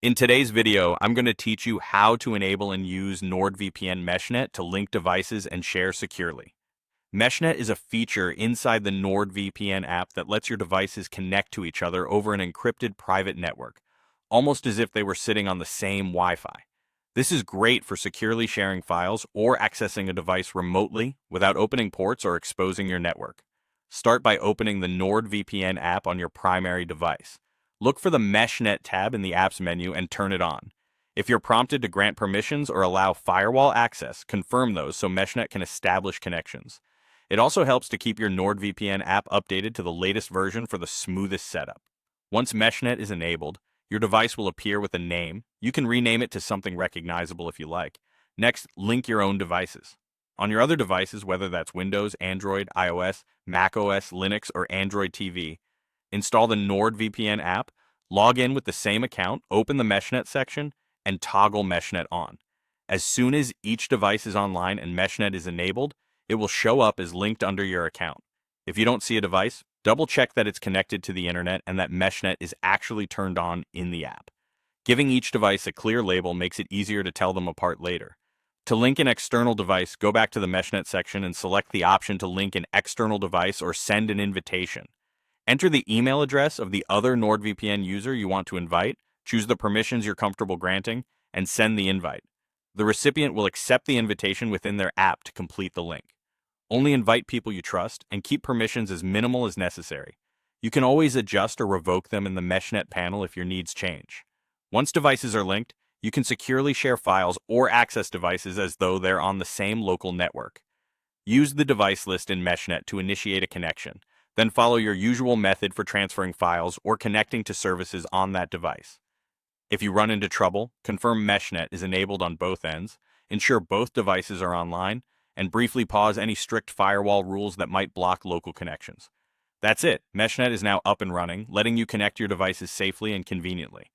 In today's video, I'm going to teach you how to enable and use NordVPN MeshNet to link devices and share securely. MeshNet is a feature inside the NordVPN app that lets your devices connect to each other over an encrypted private network, almost as if they were sitting on the same Wi-Fi. This is great for securely sharing files or accessing a device remotely without opening ports or exposing your network. Start by opening the NordVPN app on your primary device. Look for the MeshNet tab in the app's menu and turn it on. If you're prompted to grant permissions or allow firewall access, confirm those so MeshNet can establish connections. It also helps to keep your NordVPN app updated to the latest version for the smoothest setup. Once MeshNet is enabled, your device will appear with a name. You can rename it to something recognizable if you like. Next, link your own devices. On your other devices, whether that's Windows, Android, iOS, macOS, Linux, or Android TV, install the NordVPN app, log in with the same account, open the MeshNet section, and toggle MeshNet on. As soon as each device is online and MeshNet is enabled, it will show up as linked under your account. If you don't see a device, double-check that it's connected to the internet and that MeshNet is actually turned on in the app. Giving each device a clear label makes it easier to tell them apart later. To link an external device, go back to the MeshNet section and select the option to link an external device or send an invitation. Enter the email address of the other NordVPN user you want to invite, choose the permissions you're comfortable granting, and send the invite. The recipient will accept the invitation within their app to complete the link. Only invite people you trust and keep permissions as minimal as necessary. You can always adjust or revoke them in the MeshNet panel if your needs change. Once devices are linked, you can securely share files or access devices as though they're on the same local network. Use the device list in MeshNet to initiate a connection, then follow your usual method for transferring files or connecting to services on that device. If you run into trouble, confirm MeshNet is enabled on both ends, ensure both devices are online, and briefly pause any strict firewall rules that might block local connections. That's it. MeshNet is now up and running, letting you connect your devices safely and conveniently.